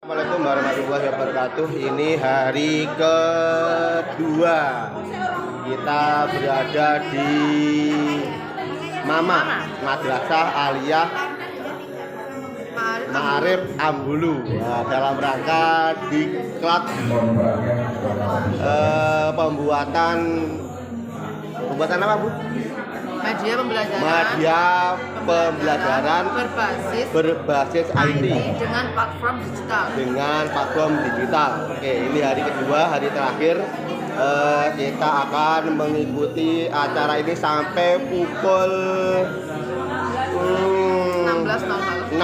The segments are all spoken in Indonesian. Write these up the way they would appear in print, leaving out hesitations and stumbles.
Assalamualaikum warahmatullahi wabarakatuh. Ini hari kedua kita berada di Mama Madrasah Aliyah Ma'arif Ambulu. Nah, dalam rangka diklat pembuatan apa, Bu? Media pembelajaran berbasis IT dengan platform digital. Oke, ini hari kedua, hari terakhir. Kita akan mengikuti acara ini sampai pukul 16.00.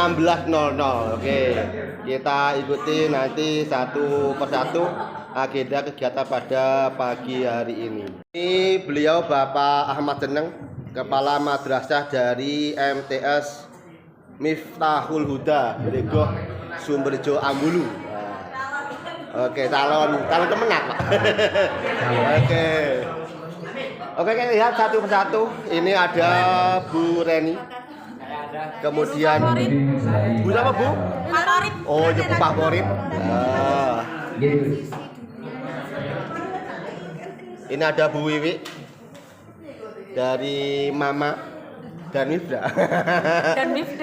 Oke, kita ikuti nanti satu persatu agenda kegiatan pada pagi hari ini. Ini beliau Bapak Ahmad Jeneng, Kepala Madrasah dari MTS Miftahul Huda, Bregoh Sumberjo Ambulu. Oke, calon temenan, Pak. Oke, kita lihat satu persatu. Ini ada Bu Reni. Kemudian Bu siapa, Bu? Favorit. Oh, itu favorit. Ini ada Bu Wiwi dari Mama dan Mifda.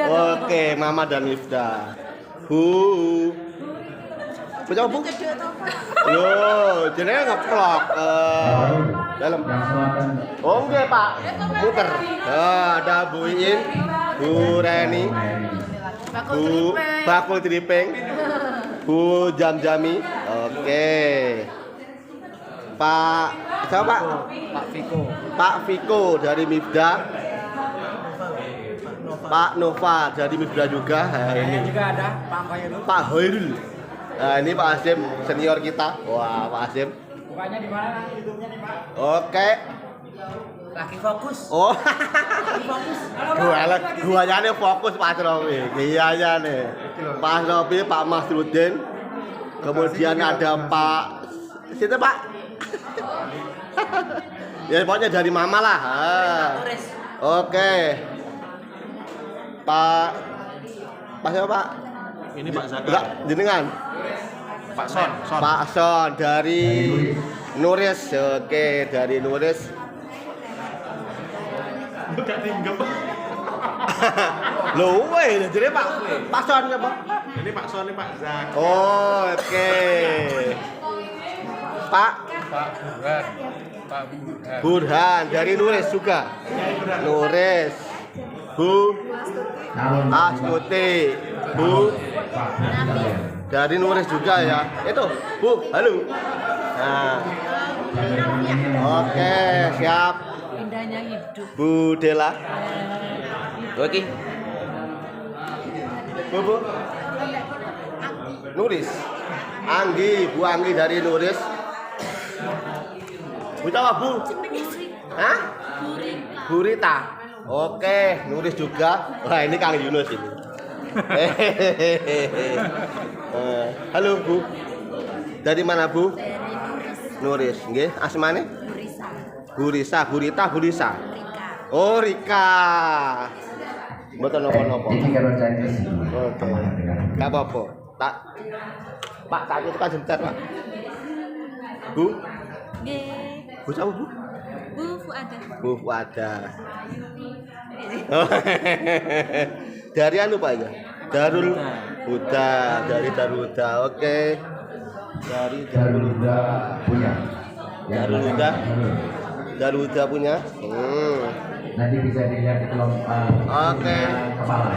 Oke, Mama dan Mifda. Bu siapa, Bu? Loh, jenenge ngeplok dalam. Oh, enggak, Pak. Muter. Ada Bu Iin, Bu Reni, Bu Bakul Tripeng, Bu Jamjami. Oke. Pak siapa, Pak? Pak Viko dari Mifda. Pak Nova dari Mifda juga. Nah, ini juga ada Pak Hoirul. Nah, ini Pak Asim senior kita. Wah, Pak Asim. Bukannya di mana YouTube-nya nih, Pak? Oke. Lagi fokus. Oh. Fokus. Guanya nih fokus Pak Robi. Iya ya nih. Pak Robi, Pak Masrudin. Kemudian ada Pak situ, Pak. Ya pokoknya dari Mama lah. Oke. Pak siapa, Pak? Ini Pak Zaka. Enggak, jenengan. Pak Son. Pak Son dari Nuris. Oke, dari Nuris. Bukan tinggem. Loh, weh, jadi Pak Son ya, Pak? Ini Pak Son, ini Pak Zak. Oh, oke. Pak Burhan. Burhan dari Nuris juga. Nuris. Bu Astuti. Bu dari Nuris juga ya. Itu, Bu, halo. Nah. Oke, siap. Indahnya hidup. Bu Dela. Oke. Bu. Nuris. Anggi, Bu Anggi dari Nuris. Bu siapa, Bu? Hah? Burita. Oke, Nuris juga. Wah, ini Kang Yunus ini. Halo, Bu. Dari mana, Bu? Nuris. Nggih, asmane? Gurisa, Gurita, Gurisa. Oh, Rika. Mboten napa-napa. Oke. Enggak apa-apa. Pak, tak kan sebentar, Pak. Bu? Bu siapa, Bu? Bu Fuada. Dari anu, Pak ya? Darul Huda, dari Darul Huda. Oke. Dari Darul Huda punya. Darul Huda. Darul Huda punya. Nanti bisa dilihat di Oke. kepala.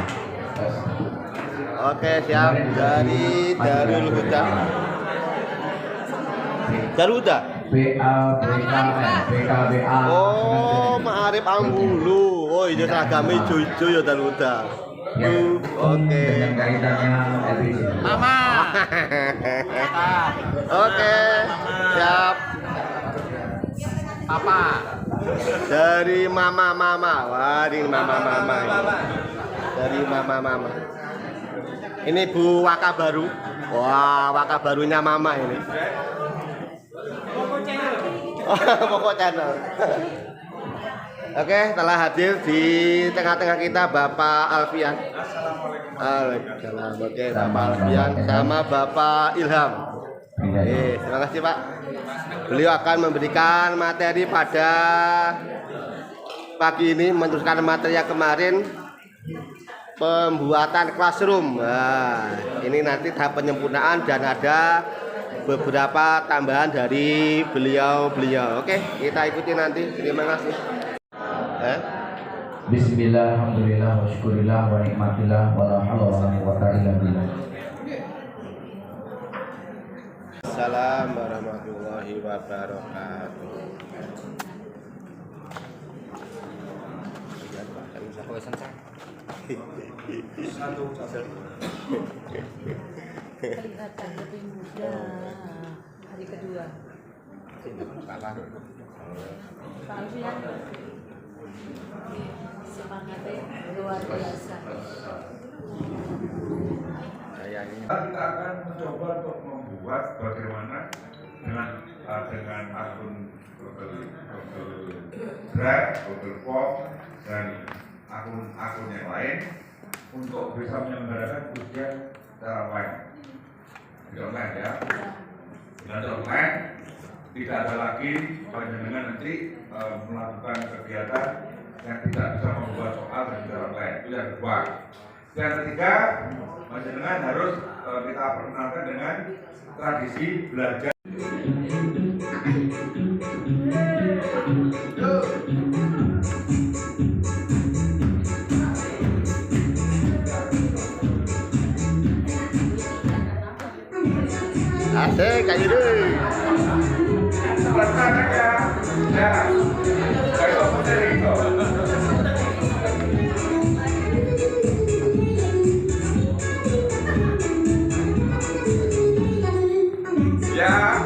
Oke, siap. Dari Darul Huda. Darul Huda. BKBA. Oh, Ma'arif Ambulu. Oh, ini seragamnya hijau-hijau ya Darul Huda. Oke. Mama. Oke, siap. Papa. Dari Mama. Wah, ini Mama. Dari Mama. Ini Bu Waka Baru. Wah, Waka Barunya Mama ini. Pokok channel. Oke, telah hadir di tengah-tengah kita Bapak Alfian. Assalamualaikum. Waalaikumsalam. Oke, Bapak Alfian sama Bapak Ilham. Oke, terima kasih Pak. Beliau akan memberikan materi pada pagi ini, meneruskan materi yang kemarin, pembuatan classroom. Nah, ini nanti tahap penyempurnaan dan ada beberapa tambahan dari beliau-beliau. Oke, kita ikuti nanti. Terima kasih. Bismillah, alhamdulillah, wa syukurillah, wa nikmatillah, wa la hawla wa la quwwata illa billah. Assalamualaikum warahmatullahi wabarakatuh. Kelihatan lebih muda. Hari kedua. Pak Alfian. Semangatnya luar biasa. Kita akan mencoba untuk membuat bagaimana dengan akun Google Drive, Google Form, dan akun-akun yang lain untuk bisa menyelenggarakan ujian secara online. Di online ya. Dan online tidak ada lagi panjenengan nanti melakukan kegiatan yang tidak bisa membuat soal dan secara online. Itu yang kedua. Yang ketiga, panjenengan harus kita perkenalkan dengan tradisi belajar. Asik, kayak gitu. Ya, kayak itu. Ya.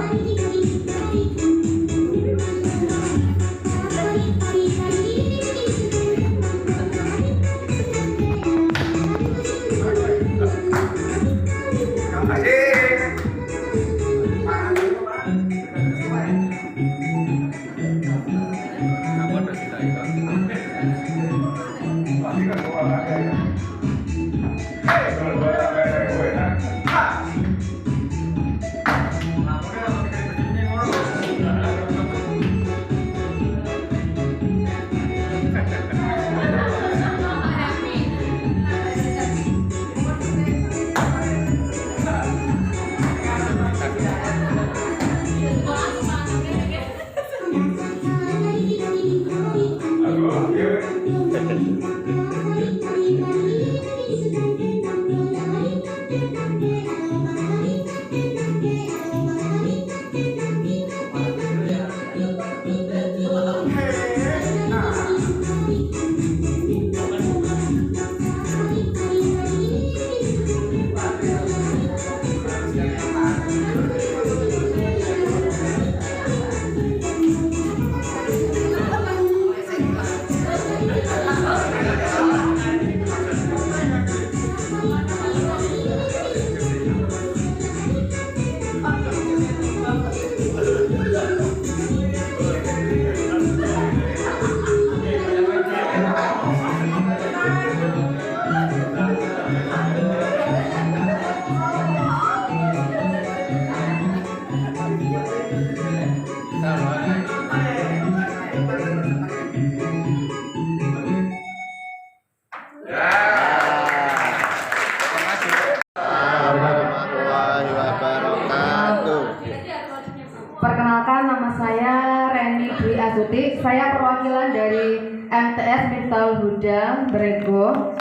Perkenalkan, nama saya Reni Dwi Astuti. Saya perwakilan dari MTS Miftahul Huda Brego.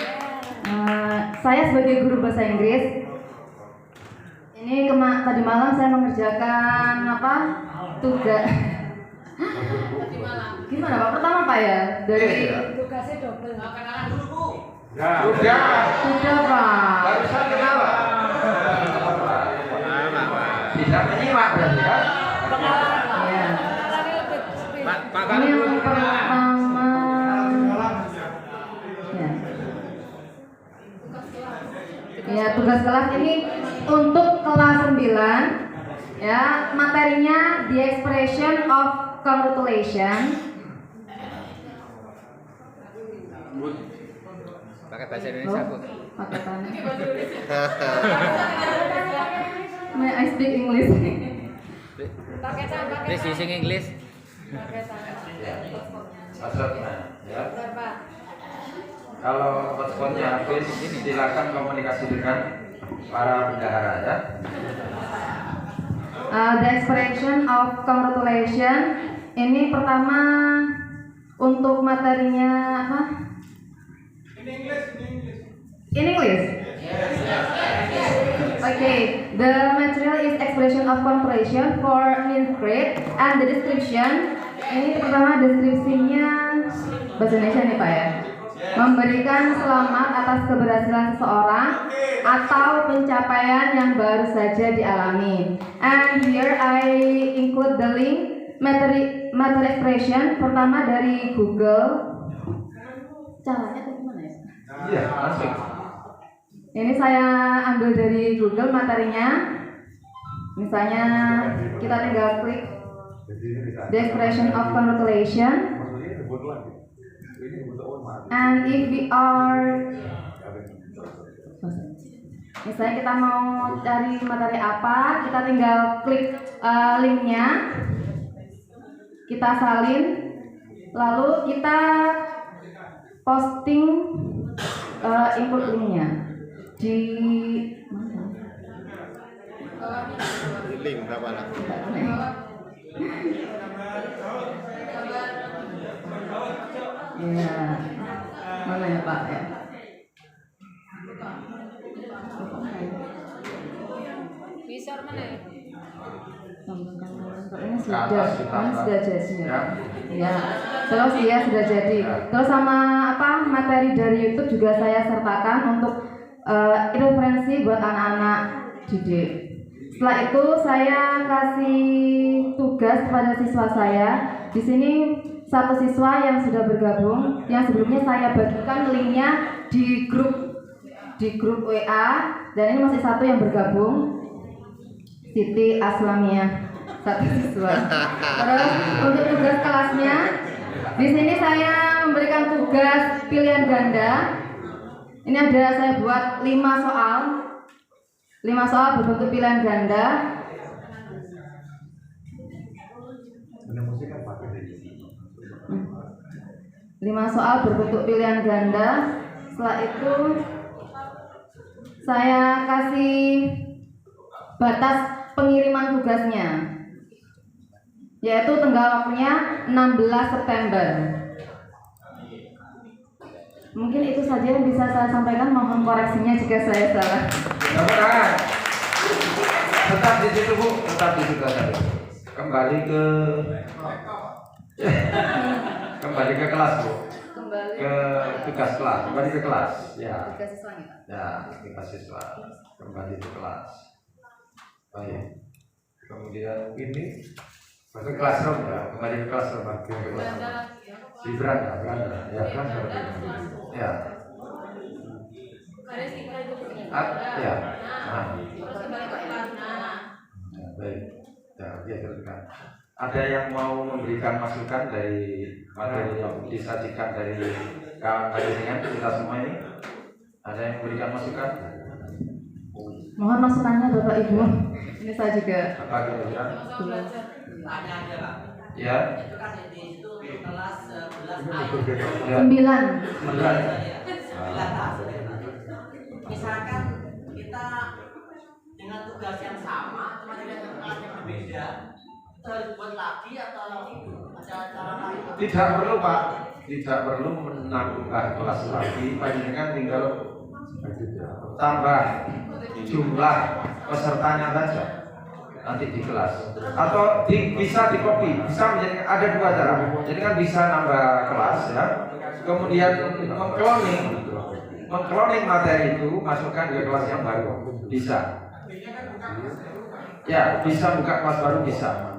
Saya sebagai guru bahasa Inggris. Ini tadi malam saya mengerjakan tugas. Gimana Pak? Pertama Pak ya dari Tugasnya double. sudah Pak. Barusan kenapa? Tidak menyimak berarti kan? Ya. Pak Ini yang pertama. Ya, tugas kelas ini untuk kelas 9. Ya, materinya the expression of congratulation. pakai bahasa Indonesia, Bu. Pakai tanya. May I speak English? Please using English. Maksudnya, ya. Kalau hotspotnya habis, silakan komunikasi dengan para bendahara ya. The expression of congratulation ini pertama untuk materinya apa? In English. Okay, the material is expression of congratulation for ninth grade and the description ini pertama deskripsinya bahasa Indonesia nih Pak ya. Memberikan selamat atas keberhasilan seseorang atau pencapaian yang baru saja dialami. And here I include the link material expression pertama dari Google. Caranya tuh gimana ya? Iya, langsung. Ini saya ambil dari Google materinya. Misalnya kita tinggal klik the expression of congratulation. And if we are, misalnya kita mau cari materi apa, kita tinggal klik linknya, kita salin, lalu kita posting input linknya di mana? Link berapa lah? Ya, mana ya Pak ya? Bisa mana ya? Ini sudah jadi ya. Terus ya sudah jadi. Terus sama apa materi dari YouTube juga saya sertakan untuk referensi buat anak-anak didik. Setelah itu saya kasih tugas kepada siswa saya. Di sini satu siswa yang sudah bergabung, yang sebelumnya saya bagikan linknya di grup WA, dan ini masih satu yang bergabung, Siti Aslamia, satu siswa. Terus untuk tugas kelasnya, di sini saya memberikan tugas pilihan ganda. Ini ada saya buat 5 soal. 5 soal berbentuk pilihan ganda. 5 soal berbentuk pilihan ganda. Setelah itu saya kasih batas pengiriman tugasnya, yaitu tenggat waktunya 16 September. Mungkin itu saja yang bisa saya sampaikan, mohon koreksinya jika saya salah. Tetap di situ Bu, tetap di situ saja. Kembali ke kelas Bu. Ke tugas kelas, kembali ke kelas. Ya. Ya, tugas siswa. Kembali ke kelas. Baik. Kemudian ini ke classroom ya, kembali ke classroom. Di beranda. Ya, beranda. Ya. Ya. Nah. Ya, baik. Ya, teruskan. Ada yang mau memberikan masukan dari materi yang disajikan dari kajian kita semua ini? Ada yang memberikan masukan? Mohon masukannya Bapak Ibu. Ini saya juga. Apa kira-kira? Ya. Itu kan di situ kelas 11A. 9. Misalkan kita dengan tugas yang sama, cuma dengan kelas yang berbeda, itu harus buat lagi atau ada cara lain? Tidak perlu Pak, tidak perlu menambah kelas lagi. Panjenengan tinggal tambah jumlah pesertanya saja nanti di kelas, atau bisa di copy, bisa menjadi ada 2 cara. Jadi kan bisa nambah kelas ya, kemudian mengcloning materi itu masukkan ke kelas yang baru, bisa. Ya, bisa buka kelas baru bisa.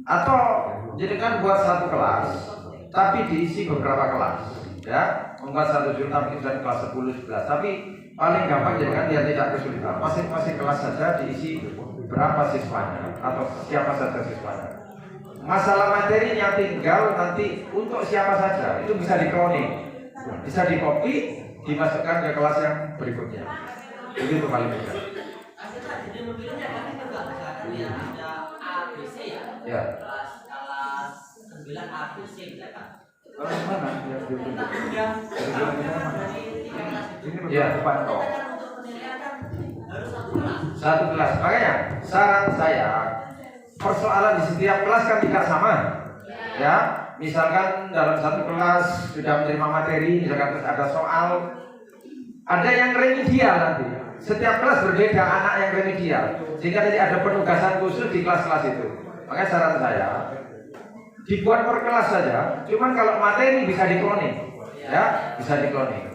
Atau jadi kan buat satu kelas, tapi diisi beberapa kelas, ya, membuat satu juta mungkin kelas 10, 11, tapi paling gampang jadi kan dia tidak kesulitan. Masing-masing kelas saja diisi berapa siswanya atau siapa saja siswanya. Masalah materinya tinggal nanti untuk siapa saja itu bisa di cloning, bisa di copy, dimasukkan ke kelas yang berikutnya. Begitu paling mudah. Jadi mobilnya kan juga misalkan ya ada ABC ya. Ya. Kelas 9 ABC ya kan. Kelas mana yang ditunjuk? Ini Ya. depan kok. Untuk penilaian kan harus satu kelas. Satu kelas. Makanya saran saya, persoalan di setiap kelas kan tidak sama. Ya, misalkan dalam satu kelas sudah menerima materi, misalkan terus ada soal, ada yang remedial nanti. Setiap kelas berbeda anak yang remedial, sehingga tadi ada penugasan khusus di kelas-kelas itu. Makanya saran saya, dibuat per kelas saja. Cuman kalau materi bisa dikloning, ya bisa dikloning.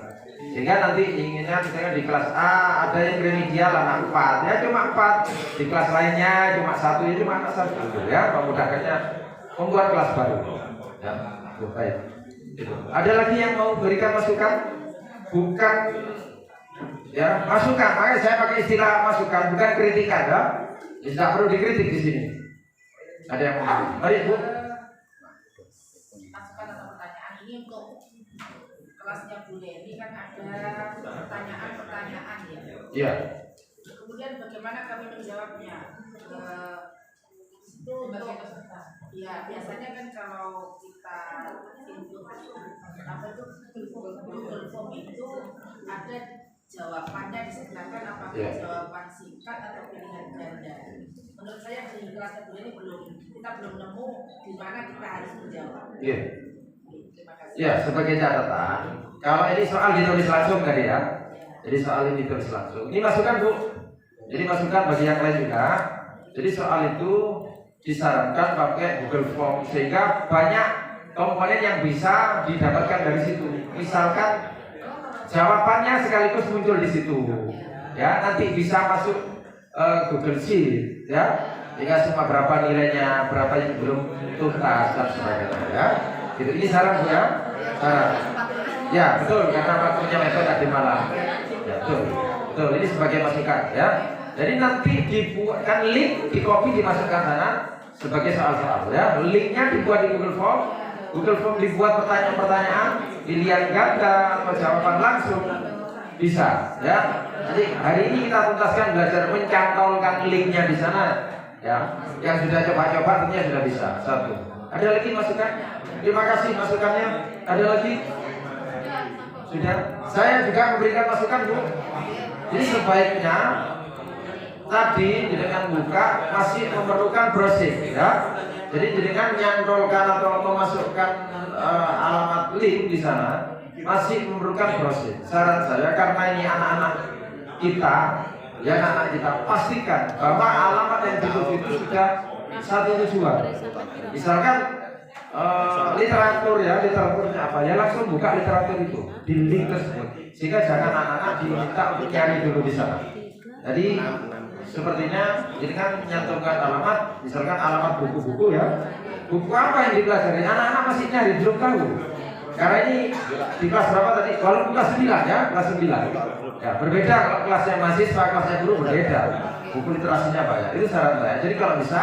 Sehingga nanti inginnya misalnya di kelas A ada yang remedial anak 4, ya cuma 4. Di kelas lainnya cuma 1, ya cuma anak 1, ya memudahkannya membuat kelas baru. Ya, baik. Ada lagi yang mau berikan masukan? Bukan ya masukan. Makanya saya pakai istilah masukan, bukan kritikan, ya. Tidak perlu dikritik di sini. Ada yang mau? Mari Bu. Masukan atau pertanyaan ini untuk kelasnya Bu Leni kan ada pertanyaan-pertanyaan ya. Iya. Kemudian bagaimana kami menjawabnya? Itu untuk ya biasanya kan kalau kita input apa itu Google Form itu ada jawabannya disebutkan apakah jawaban singkat atau pilihan ganda. Menurut saya di kelasnya Bu Leni kita belum nemu di mana kita harus menjawab. Iya. Terima kasih. Ya, sebagai catatan, kalau ini soal ditulis langsung tadi ya. Jadi soal ini ditulis langsung. Ini masukan Bu. Jadi masukan bagi yang lain juga. Jadi soal itu disarankan pakai Google Form sehingga banyak komponen yang bisa didapatkan dari situ. Misalkan jawabannya sekaligus muncul di situ. Ya, nanti bisa masuk Google Sheet ya. Hingga semua berapa nilainya, berapa yang belum tuntas dan sebagainya ya. Gitu. Ini saran Bu ya. Saran. Ya, betul karena waktunya metode tadi malam. Ya, betul. Betul, ini sebagai masukan ya. Jadi nanti dibuatkan link, di copy dimasukkan sana sebagai soal-soal ya. Linknya dibuat di Google Form. Google Form dibuat pertanyaan-pertanyaan, pilihan ganda atau jawaban langsung bisa ya. Jadi hari ini kita tuntaskan belajar mencantolkan linknya di sana ya. Yang sudah coba-coba tentunya sudah bisa. Satu. Ada lagi masukan? Terima kasih masukannya. Ada lagi? Sudah. Saya juga memberikan masukan Bu. Jadi sebaiknya tadi dengan buka masih memerlukan browsing ya. Jadi dengan nyantolkan atau memasukkan alamat link di sana masih memerlukan browsing. Saran saya karena ini anak-anak kita, ya anak-anak kita pastikan bahwa alamat yang dituju itu sudah satu tujuan. Misalkan literatur ya, literaturnya apa ya langsung buka literatur itu di link tersebut. Sehingga jangan anak-anak diminta untuk cari dulu di sana. Jadi sepertinya jadi kan menyantumkan alamat, misalkan alamat buku-buku ya. Buku apa yang dipelajari? Anak-anak masih nyari, belum tahu. Karena ini di kelas berapa tadi? Kalau kelas 9 ya, kelas 9. Ya, berbeda kalau kelasnya mahasiswa, kelasnya guru berbeda. Buku literasinya banyak. Itu saran saya. Jadi kalau bisa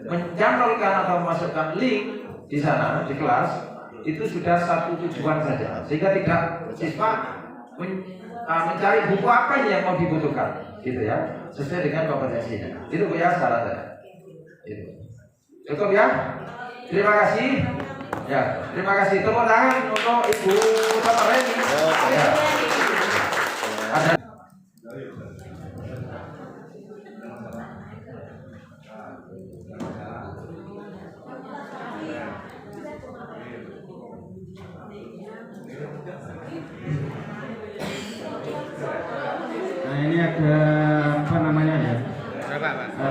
mencantolkan atau memasukkan link di sana di kelas itu sudah satu tujuan saja. Sehingga tidak siswa mencari buku apa yang mau dibutuhkan, gitu ya, sesuai dengan kompetensinya. Itu Bu ya saran saya. Itu. Cukup ya. Terima kasih. Ya, terima kasih. Tepuk tangan untuk Ibu Samareni. Ya. Ada. Nah ini ada apa namanya ya?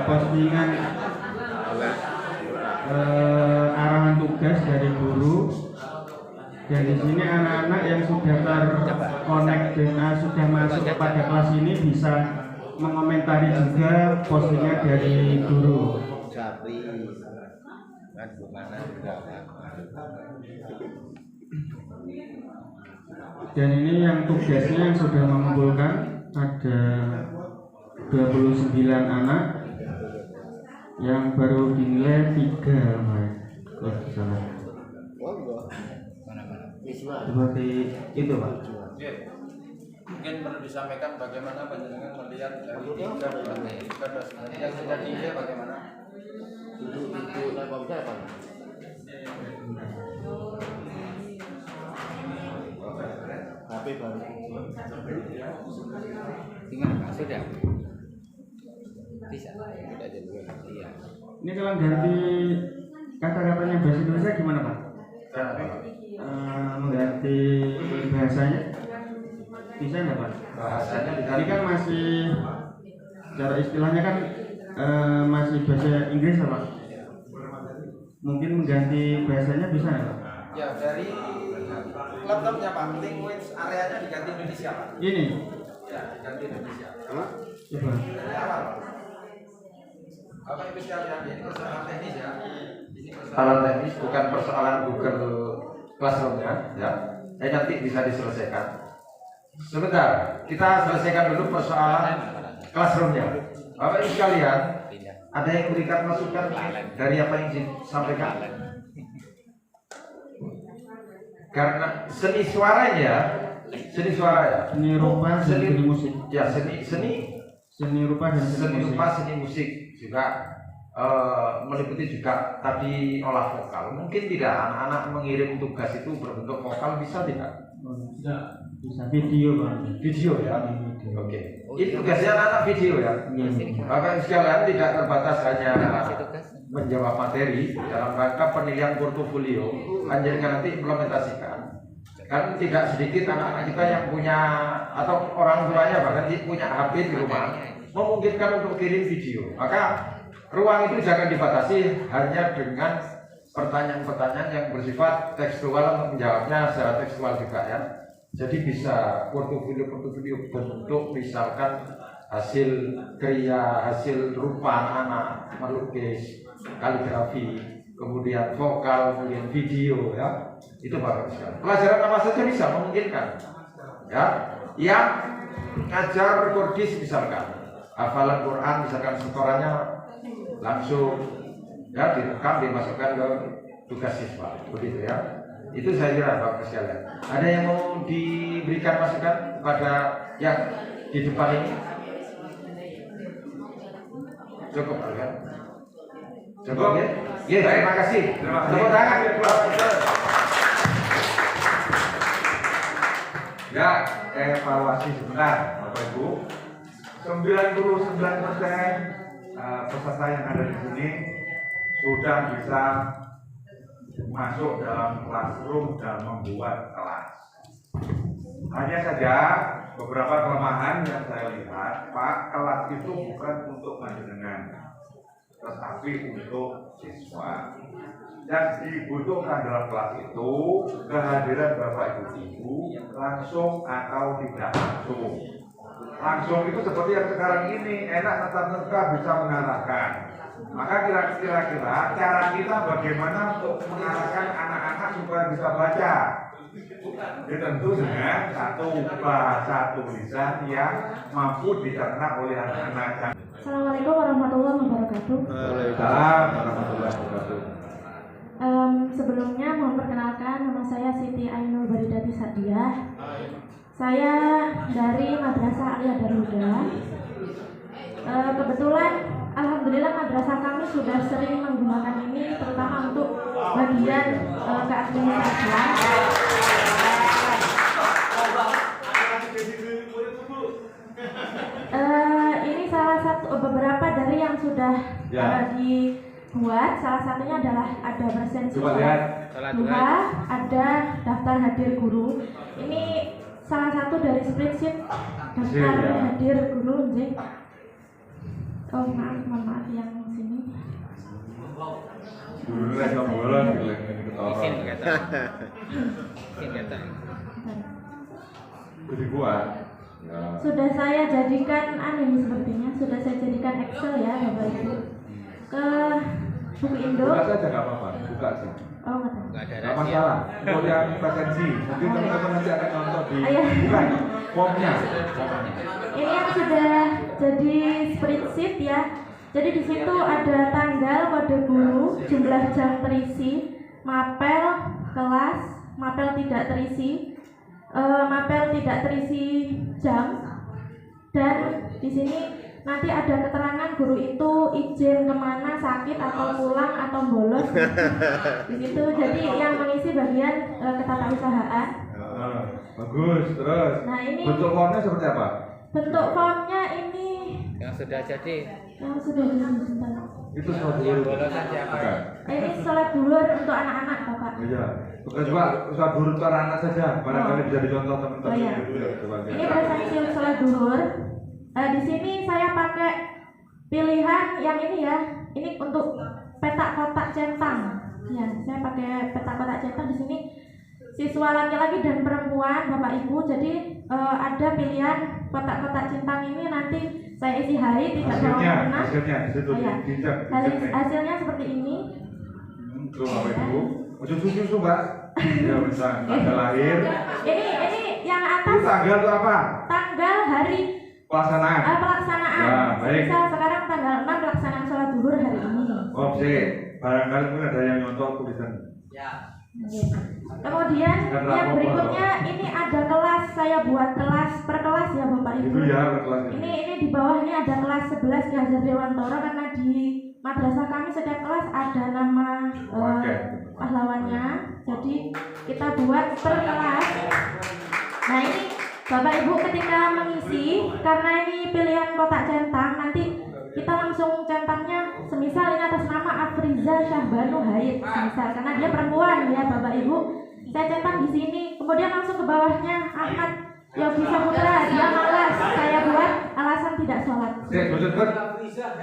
Postingan arahan tugas dari guru. Dan di sini anak-anak yang sudah terkonek dan sudah masuk pada kelas ini bisa mengomentari juga postingan dari guru. Dan ini yang tugasnya yang sudah mengumpulkan ada 29 anak yang baru dinilai 3 kalau salah. Seperti itu Pak. Mungkin perlu disampaikan bagaimana panjenengan melihat dari tiga dosen yang sudah diinjak bagaimana? Ibu dan bapak apa? HP baru. Gimana Pak? Sudah? Bisa? Sudah jadi. Iya. Ini kalau ganti kata-katanya bahasa Indonesia gimana Pak? Mengganti bahasanya bisa nggak Pak? Bahasanya Ini kan masih cara istilahnya kan masih bahasa Inggris ya Pak? Mungkin mengganti bahasanya bisa nggak Pak? Ya, dari laptopnya Pak, language areanya diganti Indonesia Pak. Ini? Ya, diganti Indonesia. Coba. Dari awal. Bapak Ibu sekalian, ini persoalan teknis ya. Ini persoalan teknis, bukan persoalan Google Classroom-nya, ya. Nanti bisa diselesaikan. Sebentar, kita selesaikan dulu persoalan Classroom-nya. Bapak Ibu sekalian, ada yang berikan masukan dari apa yang disampaikan? Karena seni suara ya, Seni rupa dan seni musik. Ya, seni rupa dan seni musik juga meliputi juga tadi olah vokal. Mungkin tidak anak-anak mengirim tugas itu berbentuk vokal, bisa tidak? Bisa video Pak. Video ya. Oke. Ini tugasnya anak-anak video ya. Bapak sekalian tidak terbatas hanya menjawab materi dalam rangka penilaian portofolio, panjenengan nanti implementasikan. Kan tidak sedikit anak-anak kita yang punya atau orang tuanya bahkan punya HP di rumah memungkinkan untuk kirim video. Maka ruang itu jangan dibatasi hanya dengan pertanyaan-pertanyaan yang bersifat tekstual untuk menjawabnya secara tekstual juga ya. Jadi bisa portofolio bentuk misalkan hasil kriya, hasil rupa anak melukis, kaligrafi, kemudian vokal, kemudian video ya. Itu bagus sekali. Pelajaran apa saja bisa memungkinkan. Ya, yang ngajar kordis misalkan, hafalan Quran misalkan setorannya langsung ya direkam dimasukkan ke tugas siswa, begitu ya. Itu saya kira Bapak sekalian. Ada yang mau diberikan masukan kepada yang di depan ini? Cukup kan? Cukup ya? Ya, terima kasih. Tepuk tangan ya Ya, evaluasi sebentar Bapak Ibu. 99% peserta yang ada di sini sudah bisa masuk dalam classroom dan membuat kelas. Hanya saja beberapa kelemahan yang saya lihat, Pak, kelas itu bukan untuk panjenengan, tetapi untuk siswa. Yang dibutuhkan dalam kelas itu kehadiran Bapak Ibu langsung atau tidak langsung. Langsung itu seperti yang sekarang ini, enak tatap muka bisa mengarahkan. Maka kira-kira cara kita bagaimana untuk mengarahkan anak-anak supaya bisa baca. Ya, tentu dengan satu bahasa tulisan yang mampu dicerna oleh anak-anak. Assalamualaikum warahmatullahi wabarakatuh. Waalaikumsalam warahmatullahi wabarakatuh. Sebelumnya mohon perkenalkan, nama saya Siti Ainul Baridati Sadiah. Saya dari Madrasah Aliyah Darul Huda. Kebetulan alhamdulillah madrasah kami sudah sering menggunakan ini terutama untuk bagian keadministrasian. Ini salah satu beberapa dari yang sudah dibuat. Salah satunya adalah ada presensi duha, ada daftar hadir guru. Ini salah satu dari spreadsheet daftar hadir guru, Jeng. Oh mohon maaf yang sini. Dulu lagi ngomong Izin kata. Izin kata. Jadi buat. Sudah saya jadikan ini sepertinya sudah saya jadikan Excel ya Bapak Ibu. Ke buku Indo. Buka saja nggak apa-apa, buka aja. Oh nggak tahu. Nggak masalah. Untuk yang presensi, mungkin teman-teman nanti akan nonton di bukan formnya. Ini yang sudah jadi spreadsheet ya. Jadi di situ ada tanggal, kode guru, jumlah jam terisi, mapel kelas, mapel tidak terisi, mapel tidak terisi jam, dan di sini nanti ada keterangan guru itu izin kemana, sakit atau pulang atau bolos di situ. Jadi yang mengisi bagian ketatausahaan. Bagus, terus. Nah, ini bentuk formnya seperti apa? bentuk formnya ini Yang sudah jadi. yang sudah sebentar. Itu sholat duhur. Bolosan siapa? Oke. Ini sholat duhur untuk anak-anak, Bapak. Iya. Bukan cuma sholat duhur untuk anak saja. Barangkali bisa dicontoh teman-teman. Oh, iya. Ini presensi sholat duhur. Di sini saya pakai pilihan yang ini ya. Ini untuk petak kotak centang. Ya, saya pakai petak kotak centang di sini. Siswa laki-laki dan perempuan, Bapak Ibu. Jadi ada pilihan kotak-kotak centang ini nanti saya isi hari tidak berwarna. Hasilnya di situ. Oh, ya. Hasilnya seperti ini. Tuh Bapak Ibu. Udah susu Mbak. Ya bisa. Tanggal lahir. Ini yang atas. Itu tanggal itu apa? Tanggal hari Pelaksanaan. Pelaksanaan. Ya, baik. Bisa sekarang tanggal 6 pelaksanaan sholat duhur hari ini. Oh, sih. Barangkali mungkin ada yang nyontoh tulisan. Ya. Kemudian yang berikutnya ini ada kelas, saya buat kelas per kelas ya Bapak Ibu. Itu ya per kelas. Ini di bawahnya ada kelas 11 Ki Hajar Dewantara, karena di madrasah kami setiap kelas ada nama pahlawannya. Jadi kita buat per kelas. Nah, ini Bapak Ibu ketika mengisi, karena ini pilihan kotak centang, nanti kita langsung centangnya semisal ini atas nama Afriza Syahbanu Haid, semisal, karena dia perempuan ya Bapak Ibu. Saya centang di sini, kemudian langsung ke bawahnya Ahmad Yogi Saputra, dia malas, saya buat alasan tidak sholat.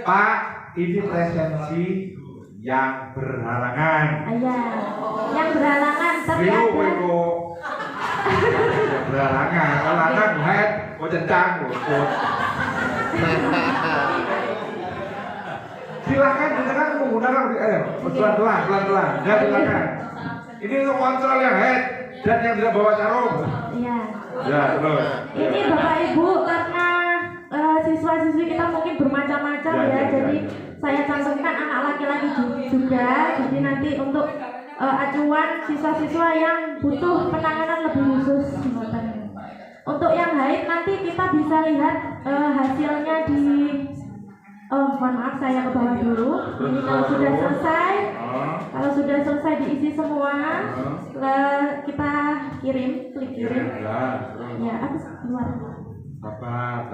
Pak, ini presensi yang berhalangan. Iya, yang berhalangan, tapi ada yang berhalangan, halangan head, mau centang, silakan menggunakan pelan-pelan, ya silakan. Ini untuk kontrol yang head dan yang tidak bawa sarung. Iya. Ya, terus. Ini Bapak Ibu, karena siswa-siswi kita mungkin bermacam-macam ya, jadi saya cantumkan anak laki-laki juga. Jadi nanti untuk acuan siswa-siswa yang butuh penanganan lebih khusus. Untuk yang haid nanti kita bisa lihat hasilnya di mohon maaf saya ke bawah dulu. Ini kalau sudah selesai diisi semua, kita klik kirim. Ya, habis keluar. Sabar.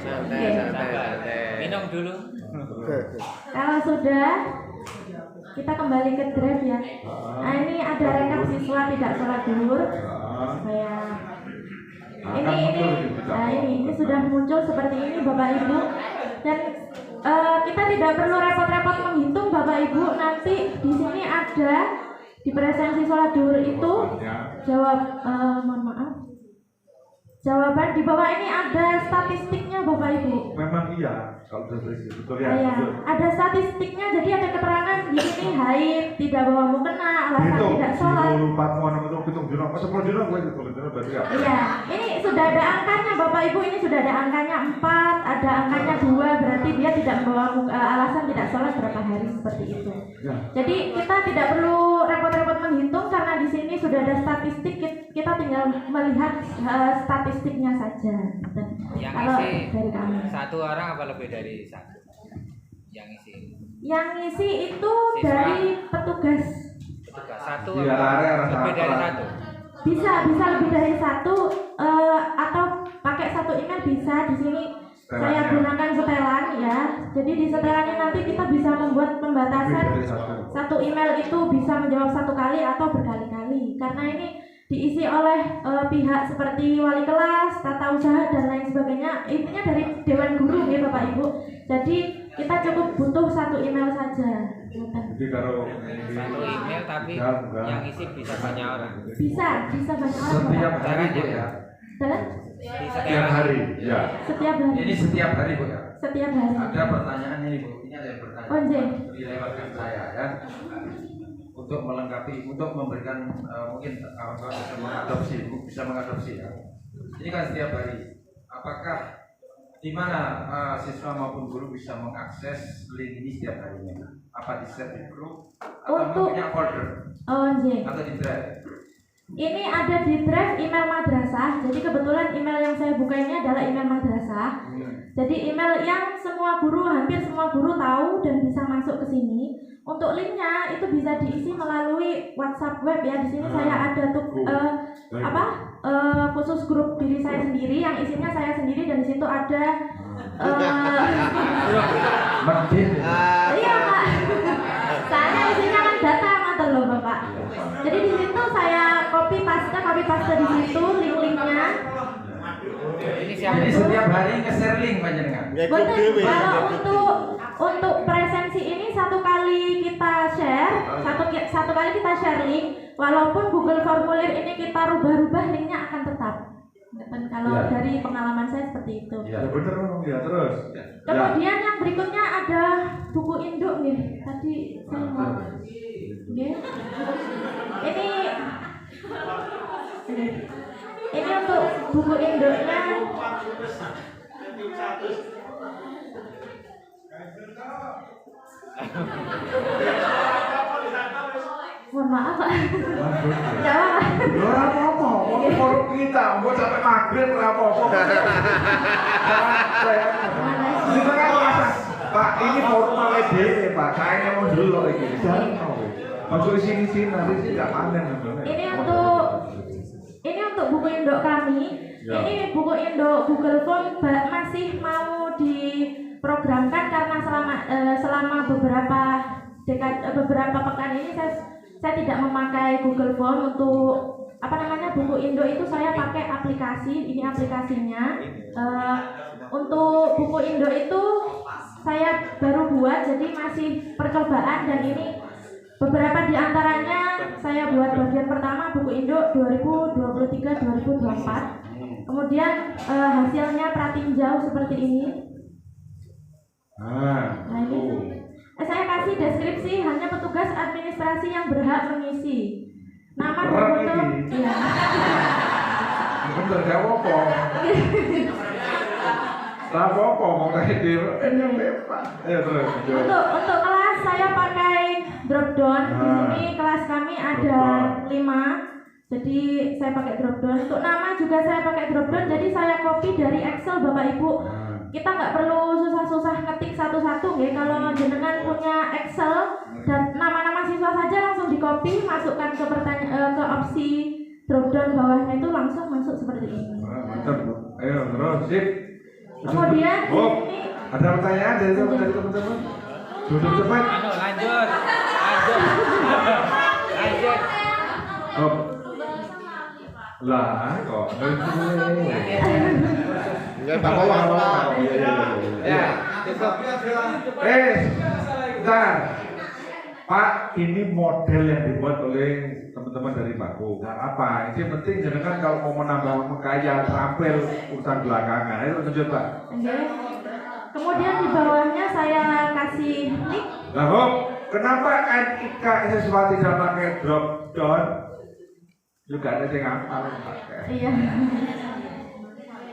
Santai. Minum dulu. Kalau sudah, kita kembali ke drive ya. Nah, ini ada rekap siswa tidak sholat duhur. Ini sudah muncul seperti ini Bapak Ibu, dan kita tidak perlu repot-repot menghitung Bapak Ibu. Nanti di sini ada di presensi sholat duhur itu jawaban di bawah ini ada statistiknya Bapak Ibu. Memang iya, kalau sudah berisi betul ya. Ada statistiknya, jadi ada keterangan di sini haid, tidak bawa mukena, alasan tidak sholat. Iya, ini sudah ada angkanya Bapak Ibu, ini sudah ada angkanya 4, ada angkanya 2, berarti dia tidak membawa alasan tidak sholat berapa hari seperti itu. Jadi kita tidak perlu repot-repot menghitung karena di sini sudah ada statistik, kita tinggal melihat statistiknya saja. Yang Kalau isi dari kami. satu orang apa lebih dari satu? Yang isi? Yang isi itu dari petugas. Satu ya, lebih dari satu? Bisa lebih dari satu, atau pakai satu email bisa. Di sini saya gunakan setelan ya. Jadi di setelannya nanti kita bisa membuat pembatasan satu email itu bisa menjawab satu kali atau berkali-kali, karena ini diisi oleh pihak seperti wali kelas, tata usaha dan lain sebagainya. Intinya dari Dewan Guru ya Bapak Ibu. Jadi kita cukup butuh satu email saja. Jadi kalau satu email tapi yang isi bisa banyak orang. Bisa banyak orang. Setiap hari Bu ya. Setiap hari, ya. Setiap hari. Ini setiap hari Bu ya. Setiap hari. Ada pertanyaan ini Bu. Ini ada yang bertanya. Oh, dilewatkan saya ya. Untuk melengkapi, untuk memberikan mungkin kawan-kawan bisa mengadopsi ya. Ini kan setiap hari. Apakah di mana siswa maupun guru bisa mengakses link ini setiap harinya? Apa di share di grup atau punya folder? Oh, atau di drive? Ini ada di drive email madrasah. Jadi kebetulan email yang saya buka ini adalah email madrasah. Jadi email yang semua guru, hampir semua guru tahu dan bisa masuk ke sini. Untuk linknya itu bisa diisi melalui WhatsApp web ya. Di sini saya ada tuh khusus grup diri saya sendiri yang isinya saya sendiri, dan di situ ada iya Pak. Soalnya isinya kan data mantel loh Bapak. Jadi di situ saya copy paste di situ link-linknya. Jadi setiap hari nge-share link panjenengan. Betul. Kalau untuk presensi ini satu kali kita share link, walaupun Google Formulir ini kita rubah-rubah, linknya akan tetap. Dan kalau dari pengalaman saya seperti itu. Ya bener ya, terus. Kemudian yang berikutnya ada buku induk nih. Tadi saya mau. Ini untuk buku induknya. Mohon maaf Pak. Jawab. Ora apa-apa, forum kita, mau sampai maghrib ora apa-apa. Pak, ini forum LD Pak, saya mau dulu iki. Jangan mau. Masuk sini nanti tidak panen. Ini untuk buku induk kami. Ya. Ini buku induk Google Form masih mau diprogramkan karena selama beberapa pekan ini saya tidak memakai Google Form. Untuk buku induk itu saya pakai aplikasi. Ini aplikasinya. Untuk buku induk itu saya baru buat, jadi masih percobaan, dan ini beberapa di antaranya saya buat bagian pertama buku induk 2023-2024. Kemudian hasilnya pratinjau seperti ini. Nah ini saya kasih deskripsi, hanya petugas administrasi yang berhak mengisi. Nama dan foto. Ya. Bener gak apa-apa. Apa-apa mau kayak gitu. Untuk kelas saya pakai drop down. Di sini kelas kami ada 5. Jadi saya pakai drop down. Untuk nama juga saya pakai drop down. Jadi saya copy dari Excel Bapak Ibu. Kita nggak perlu susah-susah ngetik satu-satu ya. Kalau jenengan punya Excel dan nama-nama siswa saja langsung di copy, masukkan ke opsi drop down bawahnya, itu langsung masuk seperti ini. Mantap. Ayo terus sip. Kemudian ini ada pertanyaan dari teman-teman? Duduk cepat. Lanjut. Lah kok. Enggak apa-apa. Ya. Bentar. Pak, ini model yang dibuat oleh teman-teman dari Paku. Apa? Ini penting, jangan kan kalau mau menambah mengkaya tampil urusan belakangan. Ayo lanjut Pak. Kemudian di bawahnya saya kasih link. Lah, kenapa NIK siswa tidak pakai drop down? Juga ada yang hafal pakai. Iya.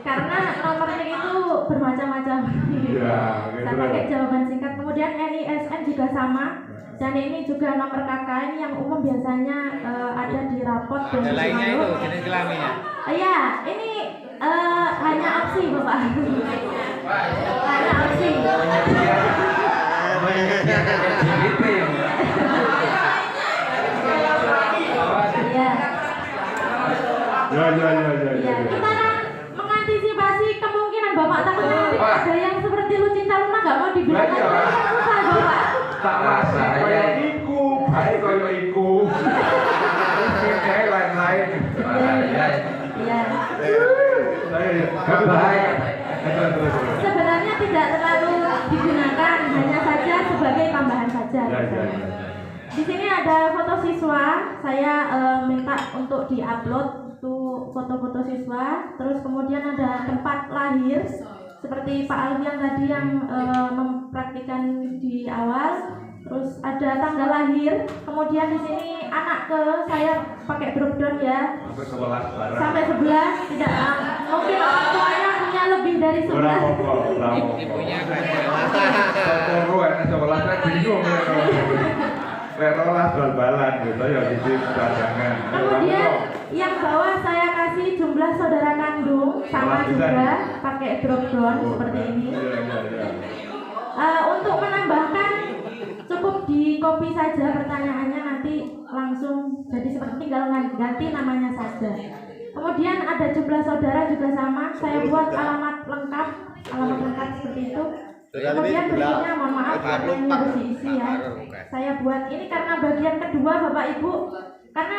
Karena nomor link itu bermacam-macam. Iya. Saya pakai jawaban singkat. Kemudian NISN juga sama. Dan ini juga nomor KK, ini yang umum biasanya ada di rapot. Ada lainnya itu jenis kelaminnya. Iya, ini hanya opsi Bapak. Hanya opsi. Ya, kita kan mengantisipasi kemungkinan Bapak takutnya nanti ada yang seperti Lucinta Luna nggak mau dibilang susah Bapak. Tak masih kayak iku, baik kayak iku. Kayak lain-lain. Iya. Sebenarnya tidak terlalu digunakan, hanya saja sebagai tambahan saja. Di sini ada foto siswa, saya minta untuk diupload tuh foto-foto siswa. Terus kemudian ada tempat lahir, seperti Pak Alfian tadi yang mempraktikkan di awal. Terus ada tanggal lahir. Kemudian di sini anak saya pakai drop down ya. Sampai 11 tidak mungkin orang tuanya punya lebih dari 11. Ibunya banyak. Bingung ya kalau bal-balan gitu ya di dagangan. Kemudian Yang bawah saya kasih jumlah saudara kandung sama juga pakai drop down seperti ini. Untuk menambahkan cukup di copy saja pertanyaannya, nanti langsung jadi seperti tinggal ganti namanya saja. Kemudian ada jumlah saudara juga sama, saya buat alamat lengkap seperti itu. Kemudian berikutnya mohon maaf karena ini harus diisi ya. Saya buat ini karena bagian kedua Bapak Ibu, karena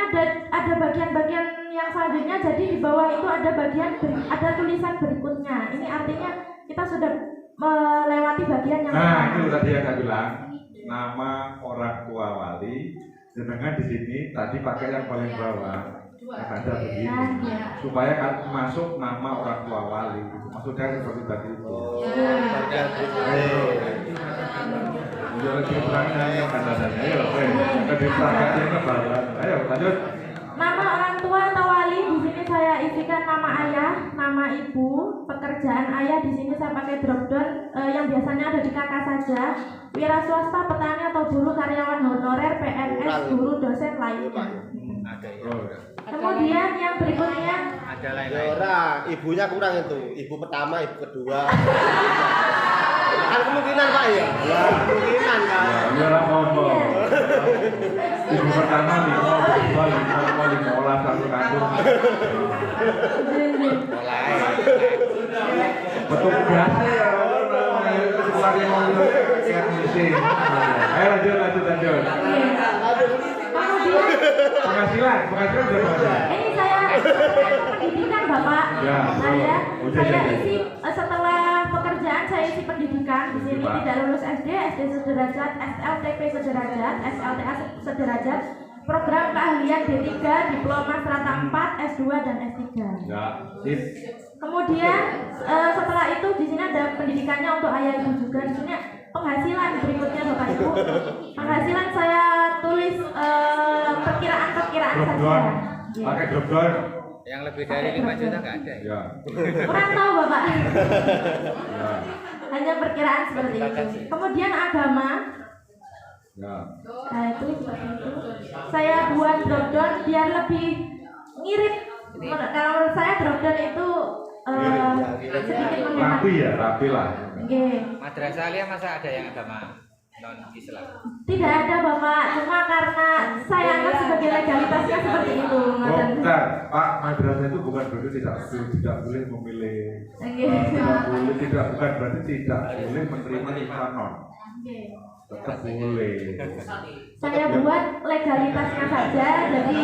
ada bagian-bagian yang selanjutnya, jadi di bawah itu ada tulisan berikutnya. Ini artinya kita sudah melewati bagian yang itu tadi yang saya bilang, nama orang tua wali. Jenengan di sini tadi pakai yang paling bawah, ada begini, supaya kan masuk nama orang tua wali. Maksudnya seperti tadi itu. Ayo lebih terangnya yang kandang-kandang. Lebih terangnya ke bawah. Ayo lanjut. Nama orang tua atau wali di sini saya isikan nama ayah, nama ibu, pekerjaan ayah di sini saya pakai drop down yang biasanya ada di kakak saja. Wira swasta, petani atau buruh, karyawan honorer, PNS, guru, dosen lainnya. Kemudian yang berikutnya ada lain-lain. Ibunya kurang itu. Ibu pertama, ibu kedua. Kan kemungkinan Pak ya? Kemungkinan kan. Ya lah ngomong. Ibu pertama nih, mau olah satu kandung. Petugas ya. Keluarnya mau lihat misi. Ayo lanjut. Penghasilan berapa? Ini saya pendidikan Bapak. Saya isi setelah pekerjaan saya isi pendidikan di sini. Tidak lulus SD sederajat, SLTP sederajat, SLTA sederajat, program keahlian D3, diploma strata 4, S2 dan S3. Ya, sip. Kemudian setelah itu di sini ada pendidikannya untuk ayah ibu juga. Di sini penghasilan berikutnya Bapak Ibu. Penghasilan saya tulis perkiraan saja. Pakai drop down. Yang lebih dari 5 juta nggak ada. Ya. Kurang tahu Bapak. Hanya perkiraan seperti itu. Kemudian agama. Ya. Nah itu seperti itu. Saya buat drop down biar lebih ngirit. Kalau menurut saya drop down itu sedikit menghemat. Rapi lah. Madrasah Aliyah masa ada yang agama non-Islam? Tidak ada Bapak, cuma karena saya anggap sebagai legalitasnya seperti itu. Bentar, Pak, madrasah itu bukan berarti tidak boleh memilih. Bukan berarti tidak boleh menerima imanon. Tetap boleh. Saya buat legalitasnya saja, jadi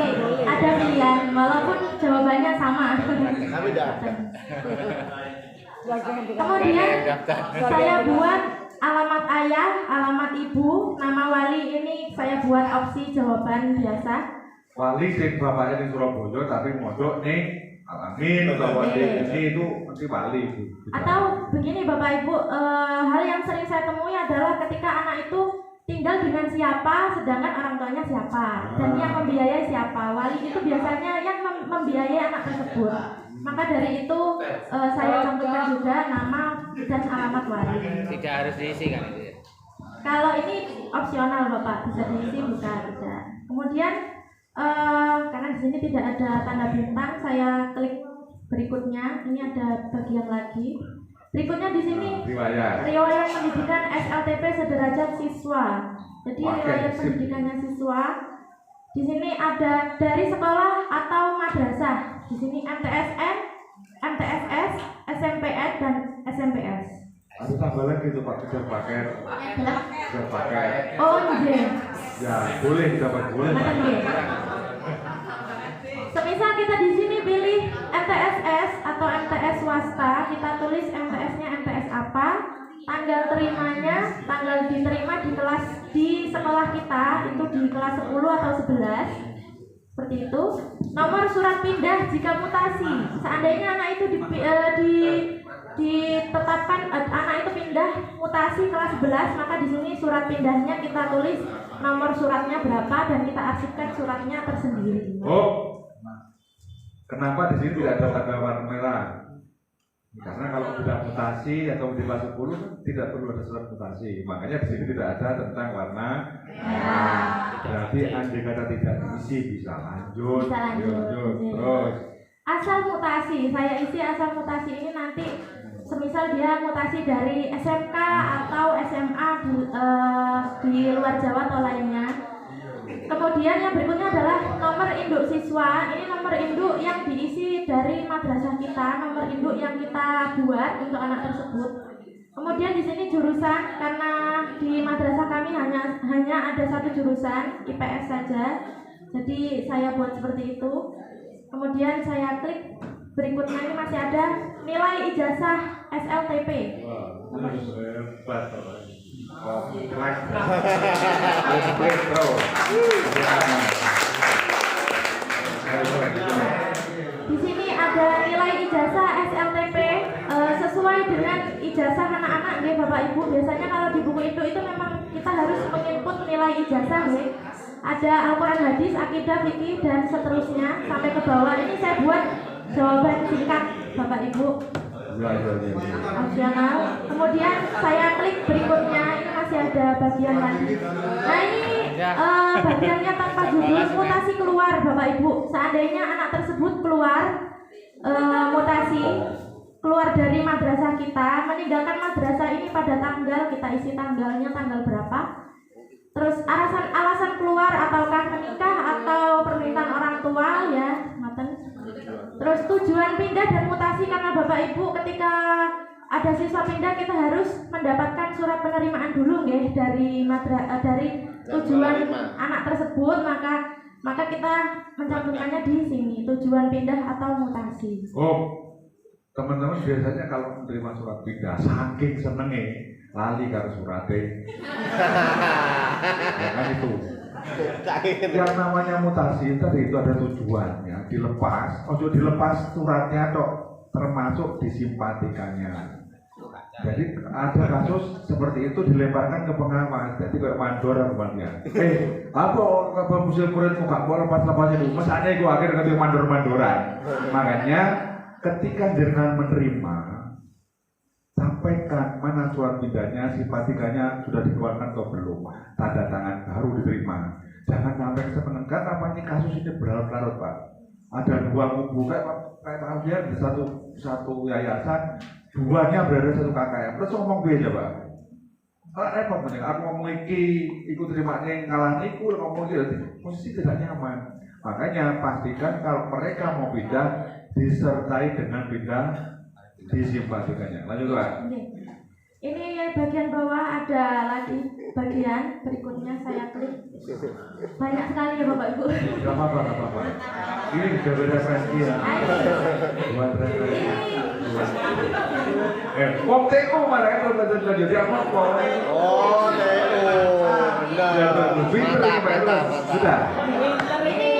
ada pilihan, walaupun jawabannya sama. Kami tidak. Kemudian saya buat alamat ayah, alamat ibu, nama wali ini saya buat opsi jawaban biasa. Wali sing bapaknya di Surabaya tapi mondok nih Alamin atau wali ini itu mesti wali. Atau begini Bapak Ibu, hal yang sering saya temui adalah ketika anak itu tinggal dengan siapa, sedangkan orang tuanya siapa, dan yang membiayai siapa. Wali itu biasanya yang membiayai anak tersebut. Maka dari itu saya cantumkan juga nama dan alamat wali. Tidak harus diisi kan itu ya? Kalau ini opsional Bapak, bisa diisi bisa tidak. Kemudian karena di sini tidak ada tanda bintang, saya klik berikutnya. Ini ada bagian lagi. Berikutnya di sini riwayat pendidikan SLTP sederajat siswa. Jadi riwayat pendidikannya siswa. Di sini ada dari sekolah atau madrasah. Di sini MTSN, MTSS, SMPN dan SMPS. Ada tambah lagi tuh Pak, sudah pakai. Oh iya. Ya boleh dapat boleh. Semisal kita di sini pilih MTSS atau MTS swasta, kita tulis MTS-nya MTS apa, tanggal terimanya, tanggal diterima di kelas di sekolah kita itu di kelas 10 atau 11. Seperti itu. Nomor surat pindah jika mutasi. Seandainya anak itu ditetapkan anak itu pindah mutasi kelas 11, maka di sini surat pindahnya kita tulis nomor suratnya berapa dan kita arsipkan suratnya tersendiri. Oh. Kenapa di sini tidak ada tanda warna merah? Karena kalau sudah mutasi atau di kelas 10 kan tidak perlu ada surat mutasi. Makanya di sini tidak ada tentang warna merah. Berarti andai kata tidak diisi bisa lanjut. Terus asal mutasi, saya isi asal mutasi ini nanti semisal dia mutasi dari SMK atau SMA di luar Jawa atau lainnya. Kemudian yang berikutnya adalah nomor induk siswa. Ini nomor induk yang diisi dari madrasah kita, nomor induk yang kita buat untuk anak tersebut. Kemudian di sini jurusan, karena di madrasah kami hanya ada satu jurusan IPS saja. Jadi saya buat seperti itu. Kemudian saya klik berikutnya, ini masih ada nilai ijazah SLTP. Wah, hebat. Kompleks. Di sini ada nilai ijazah SLTP sesuai dengan ijazah anak-anak nggih Bapak Ibu. Biasanya kalau di buku itu memang kita harus menginput nilai ijazah nggih. Ada Al-Qur'an, hadis, akidah, fikih dan seterusnya sampai ke bawah. Ini saya buat jawaban singkat Bapak Ibu. Opsional. Kemudian saya klik berikutnya, ini masih ada bagian lagi. Nah ini bagiannya tanpa judul, mutasi keluar Bapak Ibu. Seandainya anak tersebut keluar mutasi, keluar dari madrasah kita, meninggalkan madrasah ini pada tanggal, kita isi tanggalnya tanggal berapa. Terus alasan keluar, ataukah menikah atau permintaan orang tua ya, maten. Terus tujuan pindah dan mutasi, karena Bapak Ibu ketika ada siswa pindah kita harus mendapatkan surat penerimaan dulu nggih dari tujuan anak tersebut, maka kita mencantumkannya di sini tujuan pindah atau mutasi. Oh, teman-teman biasanya kalau menerima surat pindah saking senengnya lali karo surate. Ya kan itu. Yang namanya mutasi tadi itu ada tujuannya, dilepas, dilepas suratnya atau termasuk disimpatikannya. Jadi ada kasus seperti itu dilemparkan ke pengawas, jadi kayak mandor namanya. Apa musim muridmu gak mau lepas itu? Masanya itu akhirnya ke mandor-mandoran. Makanya ketika jenengan menerima, sampaikan mana surat pindahnya, simpatikannya sudah dikeluarkan atau belum, tanda tangan baru diterima. Jangan sampai kesenengan namanya kasus ini berlarut-larut Pak. Ada dua kubu kayak maksudnya di satu yayasan, duanya berada satu KKM. Terus ngomong gue aja Pak. Repot bener. Aku ngomong ikut terimanya ngalah niku, ngomong gitu, posisi tidak nyaman. Makanya pastikan kalau mereka mau pindah disertai dengan pindah disimpatikannya. Lanjut Pak. Ini bagian bawah ada lagi bagian berikutnya, saya klik. Banyak sekali ya Bapak Ibu. Gak apa-apa. Ini juga beda referensi ya. Buat referensi. Kok TO malah itu jadi apa kok? Oh, TO. Benar. Sudah. Ini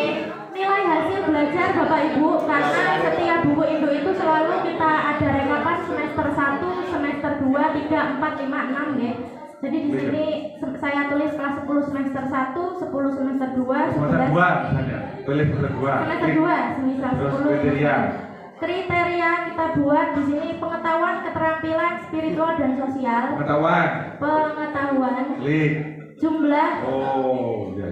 nilai hasil belajar Bapak Ibu, karena setiap buku induk itu selalu kita ada rekapan semester 1, semester 2, 3, 4, 5, 6 ya. Jadi di sini saya tulis kelas 10 semester 1, 10 semester 2, semester 2 misalnya. Pilih semester 2. Semester 2, semisal 10. Kriteria kita buat di sini pengetahuan, keterampilan, spiritual dan sosial. Pengetahuan. Jumlah. Oh, iya.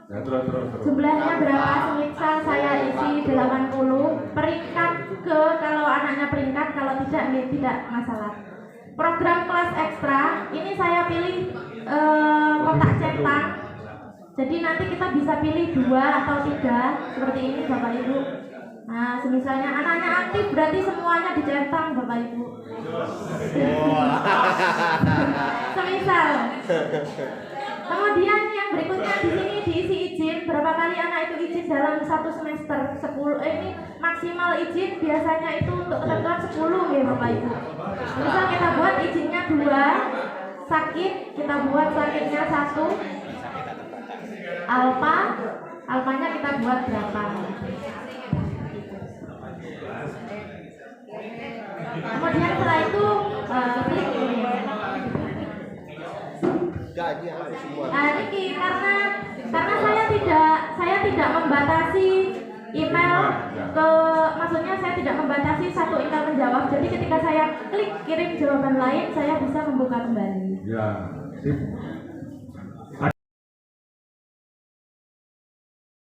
Ya, terus. Jumlahnya berapa? Semisal saya isi 80. Peringkat ke, kalau anaknya peringkat, kalau tidak masalah. Program kelas ekstra, ini saya pilih kotak centang. Jadi nanti kita bisa pilih 2 atau 3 seperti ini Bapak Ibu. Nah, semisalnya anaknya aktif berarti semuanya dicentang Bapak Ibu. Semisal. Kemudian yang berikutnya di sini diisi izin, berapa kali anak itu izin dalam satu semester. 10 ini maksimal izin biasanya itu untuk ketentuan 10 ya Bapak Ibu. Misal kita buat izinnya 2, sakit kita buat sakitnya 1, alpanya kita buat berapa. Kemudian setelah itu klik ini. Nah ini karena saya tidak membatasi email ke maksudnya saya tidak membatasi satu email menjawab. Jadi ketika saya klik kirim jawaban lain, saya bisa membuka kembali. Ya, sip.